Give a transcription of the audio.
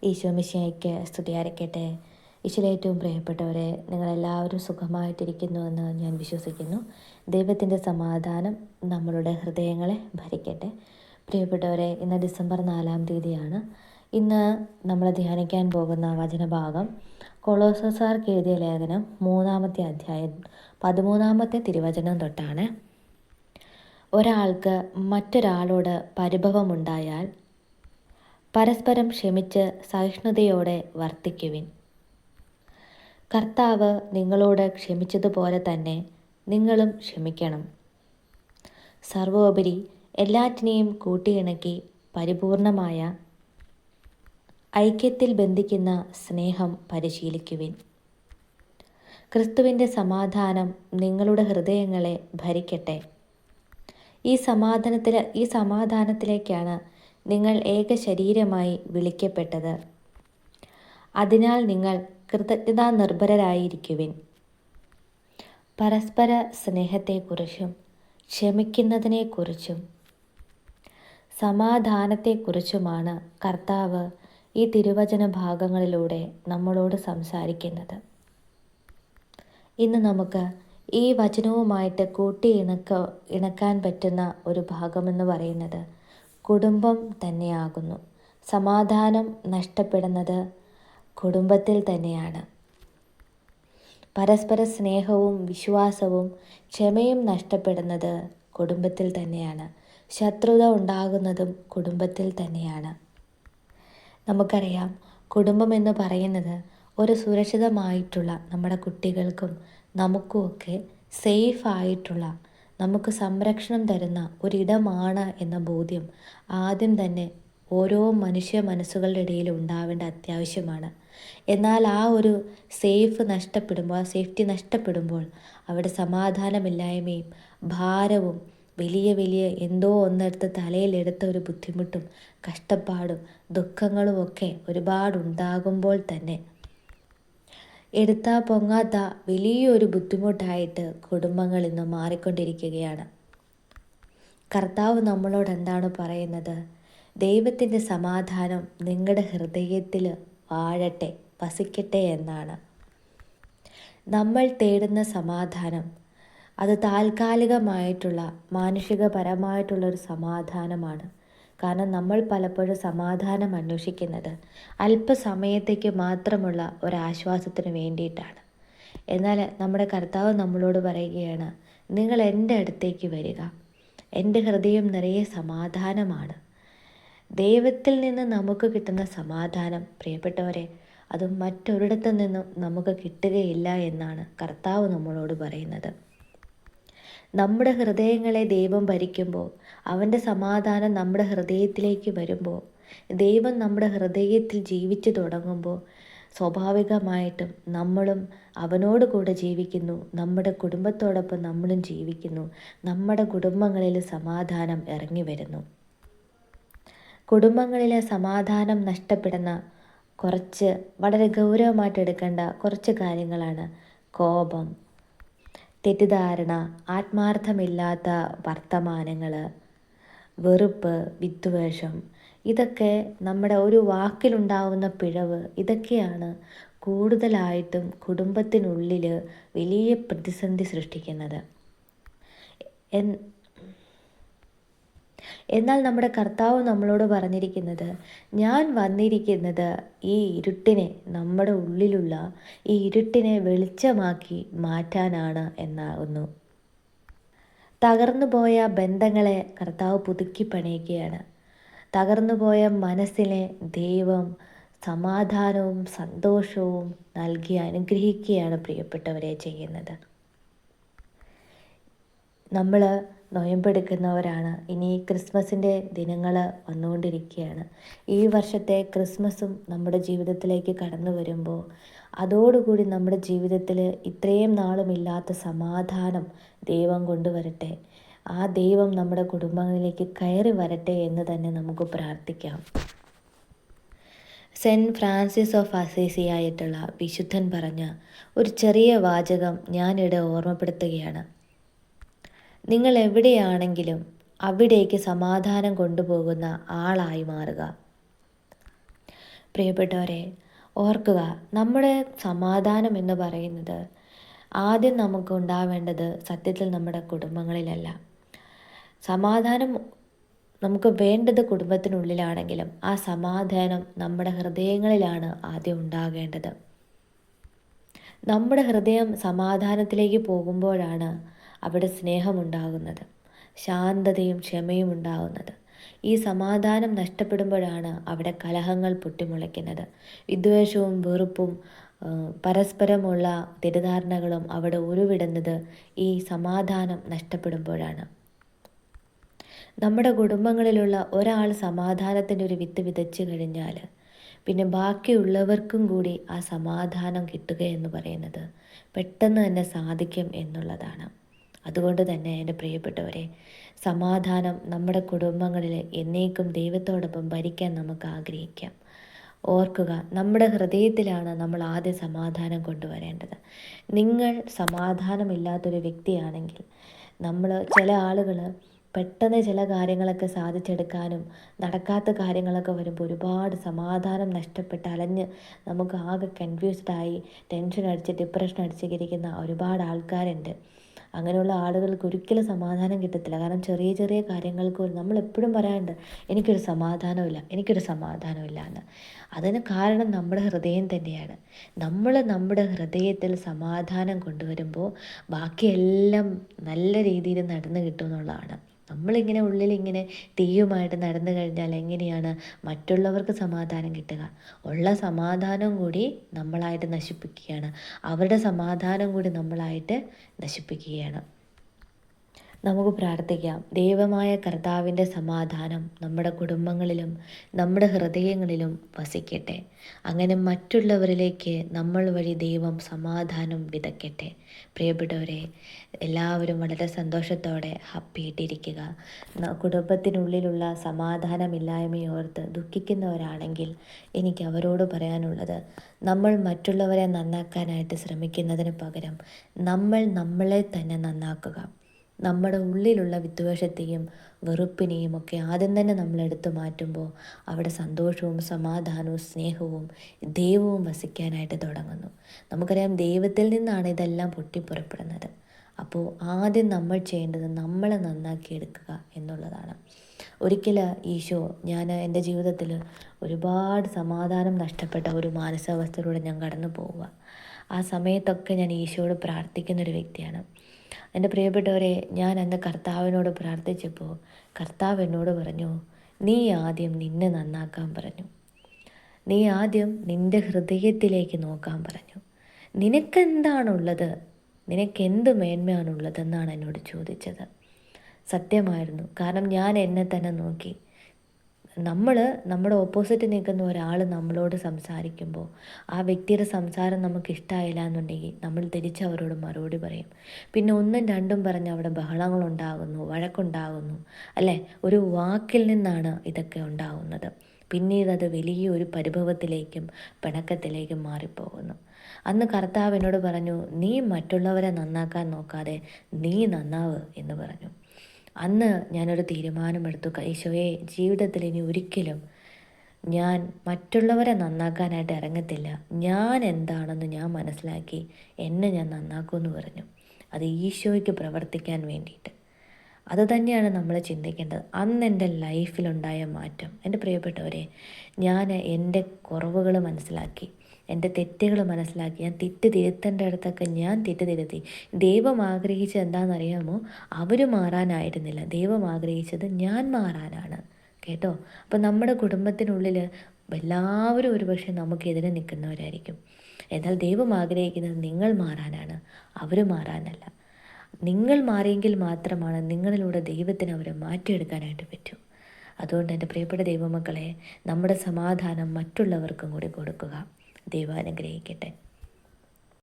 ഈശോ മിശിഹായ്ക്ക് സ്തുതിയായിരിക്കട്ടെ. ഈശോയിൽ ഏറ്റവും പ്രിയപ്പെട്ടവരെ, നിങ്ങളെല്ലാവരും സുഖമായിട്ടിരിക്കുന്നുവെന്ന് ഞാൻ വിശ്വസിക്കുന്നു. ദൈവത്തിൻ്റെ സമാധാനം നമ്മളുടെ ഹൃദയങ്ങളെ ഭരിക്കട്ടെ. പ്രിയപ്പെട്ടവരെ, ഇന്ന് ഡിസംബർ 4-ാം തീയതിയാണ്. ഇന്ന് നമ്മൾ ധ്യാനിക്കാൻ പോകുന്ന വചനഭാഗം കൊളോസ്യർക്ക് എഴുതിയ ലേഖനം 3-ാമത്തെ അധ്യായം 13-ാമത്തെ തിരുവചനം തൊട്ടാണ്. ഒരാൾക്ക് മറ്റൊരാളോട് പരിഭവമുണ്ടായാൽ പരസ്പരം ക്ഷമിച്ച് സഹിഷ്ണുതയോടെ വർത്തിക്കുവിൻ. കർത്താവ് നിങ്ങളോട് ക്ഷമിച്ചതുപോലെ തന്നെ നിങ്ങളും ക്ഷമിക്കണം. സർവോപരി എല്ലാറ്റിനെയും കൂട്ടിയിണക്കി പരിപൂർണമായ ഐക്യത്തിൽ ബന്ധിക്കുന്ന സ്നേഹം പരിശീലിക്കുവിൻ. ക്രിസ്തുവിൻ്റെ സമാധാനം നിങ്ങളുടെ ഹൃദയങ്ങളെ ഭരിക്കട്ടെ. ഈ സമാധാനത്തിലേക്കാണ് നിങ്ങൾ ഏക ശരീരമായി വിളിക്കപ്പെട്ടത്. അതിനാൽ നിങ്ങൾ കൃതജ്ഞതാ നിർഭരരായിരിക്കുവിൻ. പരസ്പര സ്നേഹത്തെക്കുറിച്ചും ക്ഷമിക്കുന്നതിനെക്കുറിച്ചും സമാധാനത്തെക്കുറിച്ചുമാണ് കർത്താവ് ഈ തിരുവചന ഭാഗങ്ങളിലൂടെ നമ്മളോട് സംസാരിക്കുന്നത്. ഇന്ന് നമുക്ക് ഈ വചനവുമായിട്ട് ഇണക്കാൻ പറ്റുന്ന ഒരു ഭാഗമെന്ന് പറയുന്നത് കുടുംബം തന്നെയാകുന്നു. സമാധാനം നഷ്ടപ്പെടുന്നത് കുടുംബത്തിൽ തന്നെയാണ്. പരസ്പര സ്നേഹവും വിശ്വാസവും ക്ഷമയും നഷ്ടപ്പെടുന്നത് കുടുംബത്തിൽ തന്നെയാണ്. ശത്രുത ഉണ്ടാകുന്നതും കുടുംബത്തിൽ തന്നെയാണ്. നമുക്കറിയാം, കുടുംബം എന്ന് പറയുന്നത് ഒരു സുരക്ഷിതമായിട്ടുള്ള, നമ്മുടെ കുട്ടികൾക്കും നമുക്കുമൊക്കെ സേഫായിട്ടുള്ള, നമുക്ക് സംരക്ഷണം തരുന്ന ഒരിടമാണ് എന്ന ബോധ്യം ആദ്യം തന്നെ ഓരോ മനുഷ്യ മനസ്സുകളുടെ ഇടയിൽ ഉണ്ടാവേണ്ട അത്യാവശ്യമാണ്. എന്നാൽ ആ ഒരു സേഫ്റ്റി നഷ്ടപ്പെടുമ്പോൾ അവിടെ സമാധാനമില്ലായ്മയും ഭാരവും വലിയ എന്തോ ഒന്നെടുത്ത് തലയിലെടുത്ത ഒരു ബുദ്ധിമുട്ടും കഷ്ടപ്പാടും ദുഃഖങ്ങളും ഒക്കെ ഒരുപാടുണ്ടാകുമ്പോൾ തന്നെ എടുത്താൽ പൊങ്ങാത്ത വലിയൊരു ബുദ്ധിമുട്ടായിട്ട് കുടുംബങ്ങൾ ഇന്ന് മാറിക്കൊണ്ടിരിക്കുകയാണ്. കർത്താവ് നമ്മളോട് എന്താണ് പറയുന്നത്? ദൈവത്തിൻ്റെ സമാധാനം നിങ്ങളുടെ ഹൃദയത്തിൽ വാഴട്ടെ, വസിക്കട്ടെ എന്നാണ്. നമ്മൾ തേടുന്ന സമാധാനം അത് താൽക്കാലികമായിട്ടുള്ള മാനുഷികപരമായിട്ടുള്ളൊരു സമാധാനമാണ്. കാരണം നമ്മൾ പലപ്പോഴും സമാധാനം അന്വേഷിക്കുന്നത് അല്പസമയത്തേക്ക് മാത്രമുള്ള ഒരാശ്വാസത്തിന് വേണ്ടിയിട്ടാണ്. എന്നാൽ നമ്മുടെ കർത്താവ് നമ്മളോട് പറയുകയാണ്, നിങ്ങൾ എൻ്റെ അടുത്തേക്ക് വരിക. എൻ്റെ ഹൃദയം നിറയെ സമാധാനമാണ്. ദൈവത്തിൽ നിന്ന് നമുക്ക് കിട്ടുന്ന സമാധാനം, പ്രിയപ്പെട്ടവരെ, അത് മറ്റൊരിടത്തു നിന്നും നമുക്ക് കിട്ടുകയില്ല എന്നാണ് കർത്താവ് നമ്മളോട് പറയുന്നത്. നമ്മുടെ ഹൃദയങ്ങളെ ദൈവം ഭരിക്കുമ്പോൾ, അവൻ്റെ സമാധാനം നമ്മുടെ ഹൃദയത്തിലേക്ക് വരുമ്പോൾ, ദൈവം നമ്മുടെ ഹൃദയത്തിൽ ജീവിച്ചു തുടങ്ങുമ്പോൾ സ്വാഭാവികമായിട്ടും നമ്മളും അവനോട് കൂടെ ജീവിക്കുന്നു. നമ്മുടെ കുടുംബത്തോടൊപ്പം നമ്മളും ജീവിക്കുന്നു. നമ്മുടെ കുടുംബങ്ങളിൽ സമാധാനം ഇറങ്ങി വരുന്നു. കുടുംബങ്ങളിലെ സമാധാനം നഷ്ടപ്പെടുന്ന വളരെ ഗൗരവമായിട്ട് എടുക്കേണ്ട കുറച്ച് കാര്യങ്ങളാണ് കോപം, തെറ്റിദ്ധാരണ, ആത്മാർത്ഥമില്ലാത്ത വർത്തമാനങ്ങൾ, വെറുപ്പ്, വിദ്വേഷം. ഇതൊക്കെ നമ്മുടെ ഒരു വാക്കിലുണ്ടാവുന്ന പിഴവ്. ഇതൊക്കെയാണ് കൂടുതലായിട്ടും കുടുംബത്തിനുള്ളിൽ വലിയ പ്രതിസന്ധി സൃഷ്ടിക്കുന്നത്. എന്നാൽ നമ്മുടെ കർത്താവ് നമ്മളോട് പറഞ്ഞിരിക്കുന്നത്, ഞാൻ വന്നിരിക്കുന്നത് ഈ ഇരുട്ടിനെ, നമ്മുടെ ഉള്ളിലുള്ള ഈ ഇരുട്ടിനെ വെളിച്ചമാക്കി മാറ്റാനാണ് എന്നാകുന്നു. തകർന്നുപോയ ബന്ധങ്ങളെ കർത്താവ് പുതുക്കി പണിയുകയാണ്. തകർന്നുപോയ മനസ്സിനെ ദൈവം സമാധാനവും സന്തോഷവും നൽകി അനുഗ്രഹിക്കുകയാണ് പ്രിയപ്പെട്ടവരെ ചെയ്യുന്നത്. നമ്മൾ നൊയമ്പെടുക്കുന്നവരാണ്. ഇനി ക്രിസ്മസിൻ്റെ ദിനങ്ങൾ വന്നുകൊണ്ടിരിക്കുകയാണ്. ഈ വർഷത്തെ ക്രിസ്മസും നമ്മുടെ ജീവിതത്തിലേക്ക് കടന്നു വരുമ്പോൾ അതോടുകൂടി നമ്മുടെ ജീവിതത്തിൽ ഇത്രയും നാളുമില്ലാത്ത സമാധാനം ദൈവം കൊണ്ടുവരട്ടെ. ആ ദൈവം നമ്മുടെ കുടുംബങ്ങളിലേക്ക് കയറി വരട്ടെ എന്ന് തന്നെ നമുക്ക് പ്രാർത്ഥിക്കാം. സെൻറ്റ് ഫ്രാൻസിസ് ഓഫ് അസീസി ആയിട്ടുള്ള വിശുദ്ധൻ പറഞ്ഞ ഒരു ചെറിയ വാചകം ഞാനിവിടെ ഓർമ്മപ്പെടുത്തുകയാണ്. നിങ്ങൾ എവിടെയാണെങ്കിലും അവിടേക്ക് സമാധാനം കൊണ്ടുപോകുന്ന ആളായി മാറുക. പ്രിയപ്പെട്ടവരെ, ഓർക്കുക, നമ്മുടെ സമാധാനം എന്ന് പറയുന്നത് ആദ്യം നമുക്ക് ഉണ്ടാവേണ്ടത് സത്യത്തിൽ നമ്മുടെ കുടുംബങ്ങളിലല്ല. സമാധാനം നമുക്ക് വേണ്ടത് കുടുംബത്തിനുള്ളിലാണെങ്കിലും ആ സമാധാനം നമ്മുടെ ഹൃദയങ്ങളിലാണ് ആദ്യം ഉണ്ടാകേണ്ടത്. നമ്മുടെ ഹൃദയം സമാധാനത്തിലേക്ക് പോകുമ്പോഴാണ് അവിടെ സ്നേഹമുണ്ടാകുന്നത്, ശാന്തതയും ക്ഷമയും ഉണ്ടാകുന്നത്. ഈ സമാധാനം നഷ്ടപ്പെടുമ്പോഴാണ് അവിടെ കലഹങ്ങൾ പൊട്ടിമുളയ്ക്കുന്നത്. വിദ്വേഷവും വെറുപ്പും പരസ്പരമുള്ള തെറ്റിദ്ധാരണകളും അവിടെ ഉരുവിടുന്നത് ഈ സമാധാനം നഷ്ടപ്പെടുമ്പോഴാണ്. നമ്മുടെ കുടുംബങ്ങളിലുള്ള ഒരാൾ സമാധാനത്തിൻ്റെ ഒരു വിത്ത് വിതച്ചു കഴിഞ്ഞാൽ പിന്നെ ബാക്കിയുള്ളവർക്കും കൂടി ആ സമാധാനം കിട്ടുക എന്ന് പറയുന്നത് പെട്ടെന്ന് തന്നെ സാധിക്കും എന്നുള്ളതാണ്. അതുകൊണ്ട് തന്നെ എൻ്റെ പ്രിയപ്പെട്ടവരെ, സമാധാനം നമ്മുടെ കുടുംബങ്ങളിൽ എന്നേക്കും ദൈവത്തോടൊപ്പം ഭരിക്കാൻ നമുക്ക് ആഗ്രഹിക്കാം. ഓർക്കുക, നമ്മുടെ ഹൃദയത്തിലാണ് നമ്മൾ ആദ്യം സമാധാനം കൊണ്ടുവരേണ്ടത്. നിങ്ങൾ സമാധാനമില്ലാത്തൊരു വ്യക്തിയാണെങ്കിൽ, ചില ആളുകൾ പെട്ടെന്ന് ചില കാര്യങ്ങളൊക്കെ സാധിച്ചെടുക്കാനും നടക്കാത്ത കാര്യങ്ങളൊക്കെ വരുമ്പോൾ ഒരുപാട് സമാധാനം നഷ്ടപ്പെട്ട് അലഞ്ഞ് നമുക്ക് ആകെ കൺഫ്യൂസ്ഡായി ടെൻഷൻ അടിച്ച് ഡിപ്രഷൻ അടിച്ചിരിക്കുന്ന ഒരുപാട് ആൾക്കാരുണ്ട്. അങ്ങനെയുള്ള ആളുകൾക്ക് ഒരിക്കലും സമാധാനം കിട്ടത്തില്ല. കാരണം ചെറിയ ചെറിയ കാര്യങ്ങൾക്ക് നമ്മളെപ്പോഴും പറയാറുണ്ട്, എനിക്കൊരു സമാധാനമില്ല എന്ന്. അതിന് കാരണം നമ്മുടെ ഹൃദയം തന്നെയാണ്. നമ്മുടെ ഹൃദയത്തിൽ സമാധാനം കൊണ്ടുവരുമ്പോൾ ബാക്കിയെല്ലാം നല്ല രീതിയിൽ നടന്നു കിട്ടുമെന്നുള്ളതാണ്. നമ്മളിങ്ങനെ ഉള്ളിലിങ്ങനെ തീയുമായിട്ട് നടന്നു കഴിഞ്ഞാൽ എങ്ങനെയാണ് മറ്റുള്ളവർക്ക് സമാധാനം കിട്ടുക? ഉള്ള സമാധാനം കൂടി നമ്മളായിട്ട് നശിപ്പിക്കുകയാണ്. അവരുടെ സമാധാനം കൂടി നമ്മളായിട്ട് നശിപ്പിക്കുകയാണ്. നമുക്ക് പ്രാർത്ഥിക്കാം. ദൈവമായ കർത്താവിൻ്റെ സമാധാനം നമ്മുടെ കുടുംബങ്ങളിലും നമ്മുടെ ഹൃദയങ്ങളിലും വസിക്കട്ടെ. അങ്ങനെ മറ്റുള്ളവരിലേക്ക് നമ്മൾ വഴി ദൈവം സമാധാനം വിതയ്ക്കട്ടെ. പ്രിയപ്പെട്ടവരെ, എല്ലാവരും വളരെ സന്തോഷത്തോടെ ഹാപ്പിയായിട്ടിരിക്കുക. കുടുംബത്തിനുള്ളിലുള്ള സമാധാനമില്ലായ്മയോർത്ത് ദുഃഖിക്കുന്നവരാണെങ്കിൽ എനിക്ക് അവരോട് പറയാനുള്ളത്, നമ്മൾ മറ്റുള്ളവരെ നന്നാക്കാനായിട്ട് ശ്രമിക്കുന്നതിന് പകരം നമ്മളെ തന്നെ നന്നാക്കുക. നമ്മുടെ ഉള്ളിലുള്ള വിദ്വേഷത്തെയും വെറുപ്പിനെയും ഒക്കെ ആദ്യം തന്നെ നമ്മൾ എടുത്തു മാറ്റുമ്പോൾ അവിടെ സന്തോഷവും സമാധാനവും സ്നേഹവും ദൈവവും വസിക്കാനായിട്ട് തുടങ്ങുന്നു. നമുക്കറിയാം, ദൈവത്തിൽ നിന്നാണ് ഇതെല്ലാം പൊട്ടിപ്പുറപ്പെടുന്നത്. അപ്പോൾ ആദ്യം നമ്മൾ ചെയ്യേണ്ടത് നമ്മളെ നന്നാക്കിയെടുക്കുക എന്നുള്ളതാണ്. ഒരിക്കൽ ഞാൻ എൻ്റെ ജീവിതത്തിൽ ഒരുപാട് സമാധാനം നഷ്ടപ്പെട്ട ഒരു മാനസികാവസ്ഥയിലൂടെ ഞാൻ കടന്നു പോവുക. ആ സമയത്തൊക്കെ ഞാൻ ഈശോയോട് പ്രാർത്ഥിക്കുന്നൊരു വ്യക്തിയാണ്. എൻ്റെ പ്രിയപ്പെട്ടവരെ, ഞാൻ അന്ന് കർത്താവിനോട് പ്രാർത്ഥിച്ചപ്പോൾ കർത്താവ് എന്നോട് പറഞ്ഞു, നീ ആദ്യം നിന്നെ നന്നാക്കാൻ പറഞ്ഞു. നീ ആദ്യം നിൻ്റെ ഹൃദയത്തിലേക്ക് നോക്കാൻ പറഞ്ഞു. നിനക്കെന്താണുള്ളത്, നിനക്കെന്ത് മേന്മയാണുള്ളതെന്നാണ് എന്നോട് ചോദിച്ചത്. സത്യമായിരുന്നു. കാരണം ഞാൻ എന്നെ തന്നെ നോക്കി. നമ്മുടെ ഓപ്പോസിറ്റ് നിൽക്കുന്ന ഒരാൾ നമ്മളോട് സംസാരിക്കുമ്പോൾ ആ വ്യക്തിയുടെ സംസാരം നമുക്ക് ഇഷ്ടമായില്ല എന്നുണ്ടെങ്കിൽ നമ്മൾ തിരിച്ച് അവരോട് മറുപടി പറയും. പിന്നെ ഒന്നും രണ്ടും പറഞ്ഞ് അവിടെ ബഹളങ്ങളുണ്ടാകുന്നു, വഴക്കുണ്ടാകുന്നു, അല്ലേ? ഒരു വാക്കിൽ നിന്നാണ് ഇതൊക്കെ ഉണ്ടാകുന്നത്. പിന്നീട് അത് വലിയൊരു പരിഭവത്തിലേക്കും പിണക്കത്തിലേക്കും മാറിപ്പോകുന്നു. അന്ന് കർത്താവ് എന്നോട് പറഞ്ഞു, നീ മറ്റുള്ളവരെ നന്നാക്കാൻ നോക്കാതെ നീ നന്നാവ് എന്ന് പറഞ്ഞു. അന്ന് ഞാനൊരു തീരുമാനമെടുത്തു, ഈശോയെ, ജീവിതത്തിൽ ഇനി ഒരിക്കലും ഞാൻ മറ്റുള്ളവരെ നന്നാക്കാനായിട്ട് ഇറങ്ങത്തില്ല. ഞാൻ എന്താണെന്ന് ഞാൻ മനസ്സിലാക്കി എന്നെ ഞാൻ നന്നാക്കുമെന്ന് പറഞ്ഞു. അത് ഈശോയ്ക്ക് പ്രവർത്തിക്കാൻ വേണ്ടിയിട്ട്. അതുതന്നെയാണ് നമ്മൾ ചിന്തിക്കേണ്ടത്. അന്ന് എൻ്റെ ലൈഫിലുണ്ടായ മാറ്റം, എൻ്റെ പ്രിയപ്പെട്ടവരെ, ഞാൻ എൻ്റെ കുറവുകൾ മനസ്സിലാക്കി, എൻ്റെ തെറ്റുകൾ മനസ്സിലാക്കി. ഞാൻ തെറ്റ് തിരുത്തേണ്ട അടുത്തൊക്കെ ഞാൻ തെറ്റ് തിരുത്തി. ദൈവം ആഗ്രഹിച്ചത് എന്താണെന്നറിയാമോ? അവർ മാറാനായിരുന്നില്ല, ദൈവം ആഗ്രഹിച്ചത് ഞാൻ മാറാനാണ്. കേട്ടോ? അപ്പം നമ്മുടെ കുടുംബത്തിനുള്ളിൽ എല്ലാവരും ഒരുപക്ഷെ നമുക്കെതിരെ നിൽക്കുന്നവരായിരിക്കും. എന്നാൽ ദൈവം ആഗ്രഹിക്കുന്നത് നിങ്ങൾ മാറാനാണ്, അവർ മാറാനല്ല. നിങ്ങൾ മാറിയെങ്കിൽ മാത്രമാണ് നിങ്ങളിലൂടെ ദൈവത്തിന് അവരെ മാറ്റിയെടുക്കാനായിട്ട് പറ്റൂ. അതുകൊണ്ട് എൻ്റെ പ്രിയപ്പെട്ട ദൈവമക്കളെ, നമ്മുടെ സമാധാനം മറ്റുള്ളവർക്കും കൂടി കൊടുക്കുക. ദൈവം അനുഗ്രഹിക്കട്ടെ.